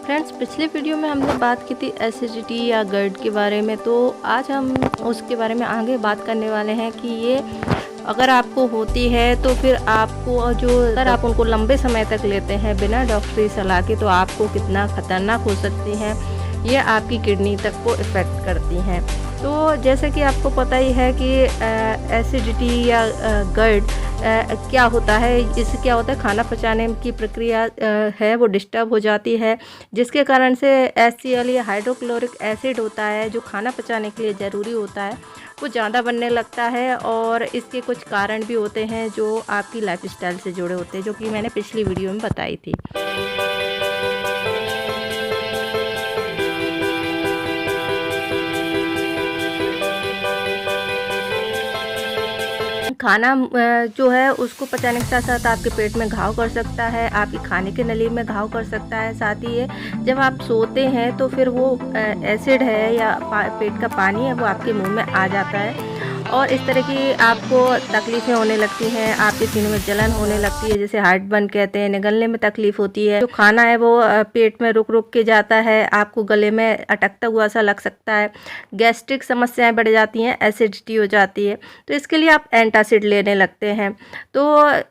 Friends, पिछले video में हमने बात की थी एसिडिटी या GERD के बारे में। तो आज हम उसके बारे में आगे बात करने वाले हैं कि ये अगर आपको होती है तो फिर आपको अगर आप उनको लंबे समय तक लेते हैं बिना डॉक्टरी सलाह के तो आपको कितना ख़तरनाक हो सकती हैं। ये आपकी किडनी तक को इफ़ेक्ट करती हैं। तो जैसे कि आपको पता ही है कि एसिडिटी या GERD क्या होता है। इससे क्या होता है, खाना पचाने की प्रक्रिया है वो डिस्टर्ब हो जाती है, जिसके कारण से HCl या हाइड्रोक्लोरिक एसिड होता है जो खाना पचाने के लिए ज़रूरी होता है, वो ज़्यादा बनने लगता है। और इसके कुछ कारण भी होते हैं जो आपकी लाइफस्टाइल से जुड़े होते हैं, जो कि मैंने पिछली वीडियो में बताई थी। खाना जो है उसको पचाने के साथ साथ आपके पेट में घाव कर सकता है, आपकी खाने के नली में घाव कर सकता है। साथ ही ये जब आप सोते हैं तो फिर वो एसिड है या पेट का पानी है वो आपके मुंह में आ जाता है और इस तरह की आपको तकलीफ़ें होने लगती हैं। आपके सीने में जलन होने लगती है, जैसे हार्ट बर्न कहते हैं। निगलने में तकलीफ़ होती है। जो खाना है वो पेट में रुक रुक के जाता है, आपको गले में अटकता हुआ सा लग सकता है। गैस्ट्रिक समस्याएं बढ़ जाती हैं, एसिडिटी हो जाती है। तो इसके लिए आप एंटासिड लेने लगते हैं। तो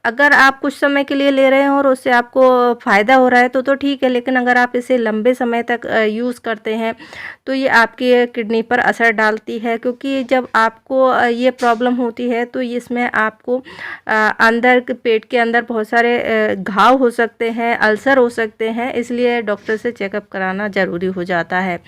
अगर आप कुछ समय के लिए ले रहे हैं और उससे आपको फ़ायदा हो रहा है तो ठीक है, लेकिन अगर आप इसे लंबे समय तक यूज़ करते हैं तो ये आपकी किडनी पर असर डालती है। क्योंकि जब आपको ये प्रॉब्लम होती है तो इसमें आपको अंदर पेट के अंदर बहुत सारे घाव हो सकते हैं, अल्सर हो सकते हैं, इसलिए डॉक्टर से चेकअप कराना ज़रूरी हो जाता है।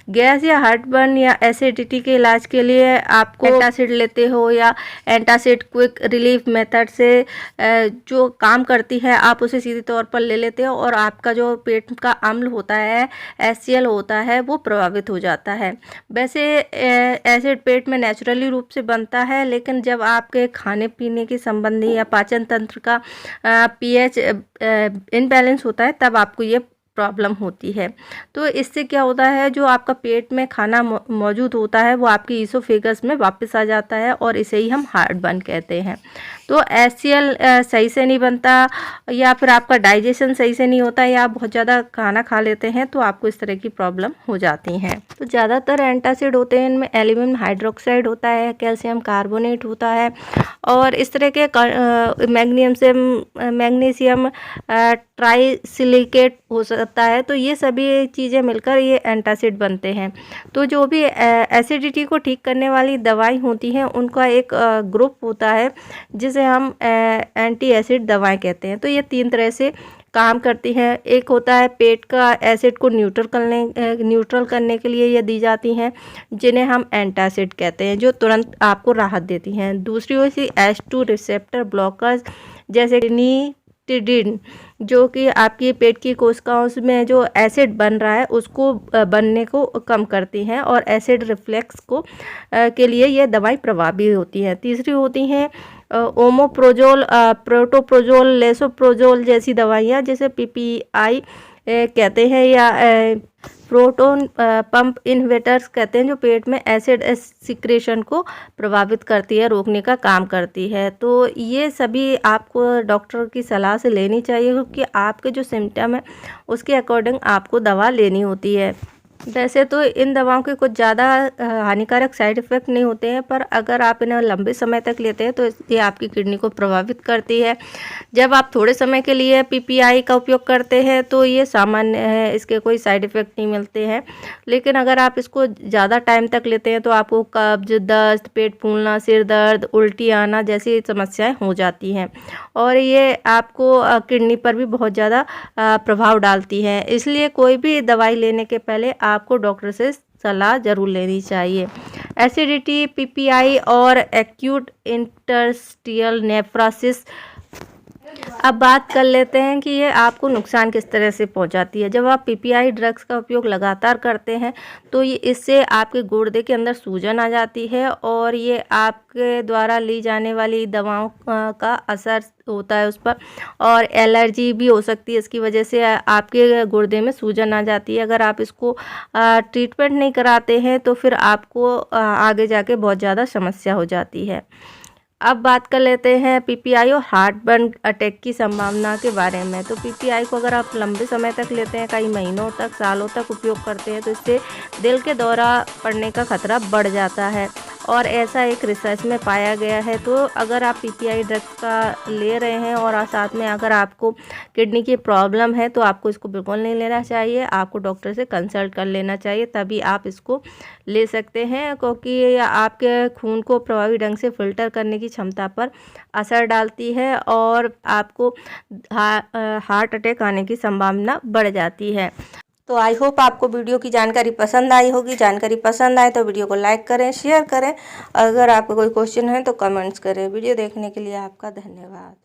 गैस या हार्ट बर्न या एसिडिटी के इलाज के लिए आपको एंटासिड लेते हो या एंटासिड क्विक रिलीफ मेथड से जो काम करती है आप उसे सीधे तौर पर ले लेते हो और आपका जो पेट का अम्ल होता है, HCl होता है, वो प्रभावित हो जाता है। वैसे एसिड पेट में नेचुरली रूप से बनता है, लेकिन जब आपके खाने पीने के संबंधी या पाचन तंत्र का pH इनबैलेंस होता है तब आपको ये प्रॉब्लम होती है। तो इससे क्या होता है, जो आपका पेट में खाना मौजूद होता है वो आपके ईसोफेगस में वापस आ जाता है और इसे ही हम हार्ट बर्न कहते हैं। तो HCl सही से नहीं बनता या फिर आपका डाइजेशन सही से नहीं होता या आप बहुत ज़्यादा खाना खा लेते हैं तो आपको इस तरह की प्रॉब्लम हो जाती हैं। तो ज़्यादातर एंटासिड होते हैं, इनमें एल्यूमिनियम हाइड्रोक्साइड होता है, कैल्शियम कार्बोनेट होता है और इस तरह के मैग्नीशियम ट्राइसिलिकेट हो सकता है। तो ये सभी चीज़ें मिलकर ये एंटासिड बनते हैं। तो जो भी एसिडिटी को ठीक करने वाली दवाई होती हैं उनका एक ग्रुप होता है जिसे हम एंटी एसिड दवाएं कहते हैं। तो ये 3 तरह से काम करती हैं। एक होता है पेट का एसिड को न्यूट्रल करने के लिए ये दी जाती हैं, जिन्हें हम एंटासिड कहते हैं, जो तुरंत आपको राहत देती हैं। दूसरी होती H2 रिसेप्टर ब्लॉकर्स, जैसे निटिडिन, जो कि आपकी पेट की कोशिकाओं में जो एसिड बन रहा है उसको बनने को कम करती हैं और एसिड रिफ्लेक्स को के लिए ये दवाई प्रभावी होती हैं। तीसरी होती हैं ओमोप्रोजोल, प्रोटोप्रोजोल, लेसोप्रोजोल जैसी दवाइयाँ, जैसे PPI कहते हैं या प्रोटोन पंप इनहिबिटर्स कहते हैं, जो पेट में एसिड सिक्रेशन को प्रभावित करती है, रोकने का काम करती है। तो ये सभी आपको डॉक्टर की सलाह से लेनी चाहिए, क्योंकि आपके जो सिम्टम है उसके अकॉर्डिंग आपको दवा लेनी होती है। वैसे तो इन दवाओं के कुछ ज़्यादा हानिकारक साइड इफ़ेक्ट नहीं होते हैं, पर अगर आप इन्हें लंबे समय तक लेते हैं तो ये आपकी किडनी को प्रभावित करती है। जब आप थोड़े समय के लिए PPI का उपयोग करते हैं तो ये सामान्य है, इसके कोई साइड इफ़ेक्ट नहीं मिलते हैं। लेकिन अगर आप इसको ज़्यादा टाइम तक लेते हैं तो आपको कब्ज, दस्त, पेट फूलना, सिर दर्द, उल्टी आना जैसी समस्याएँ हो जाती हैं और ये आपको किडनी पर भी बहुत ज़्यादा प्रभाव डालती हैं। इसलिए कोई भी दवाई लेने के पहले आपको डॉक्टर से सलाह ज़रूर लेनी चाहिए। एसिडिटी, PPI और एक्यूट इंटरस्टिशियल नेफ्रोसिस। अब बात कर लेते हैं कि ये आपको नुकसान किस तरह से पहुंचाती है। जब आप PPI ड्रग्स का उपयोग लगातार करते हैं तो ये इससे आपके गुर्दे के अंदर सूजन आ जाती है और ये आपके द्वारा ली जाने वाली दवाओं का असर होता है उस पर, और एलर्जी भी हो सकती है। इसकी वजह से आपके गुर्दे में सूजन आ जाती है। अगर आप इसको ट्रीटमेंट नहीं कराते हैं तो फिर आपको आगे जाके बहुत ज़्यादा समस्या हो जाती है। अब बात कर लेते हैं पीपीआई और हार्ट बर्न अटैक की संभावना के बारे में। तो पीपीआई को अगर आप लंबे समय तक लेते हैं, कई महीनों तक, सालों तक उपयोग करते हैं, तो इससे दिल के दौरा पड़ने का खतरा बढ़ जाता है और ऐसा एक रिसर्च में पाया गया है। तो अगर आप पीपीआई ड्रग्स का ले रहे हैं और साथ में अगर आपको किडनी की प्रॉब्लम है तो आपको इसको बिल्कुल नहीं लेना चाहिए, आपको डॉक्टर से कंसल्ट कर लेना चाहिए, तभी आप इसको ले सकते हैं, क्योंकि ये आपके खून को प्रभावी ढंग से फ़िल्टर करने की क्षमता पर असर डालती है और आपको हार्ट अटैक आने की संभावना बढ़ जाती है। तो आई होप आपको वीडियो की जानकारी पसंद आई होगी। जानकारी पसंद आए तो वीडियो को लाइक करें, शेयर करें। अगर आपको कोई क्वेश्चन है तो कमेंट्स करें। वीडियो देखने के लिए आपका धन्यवाद।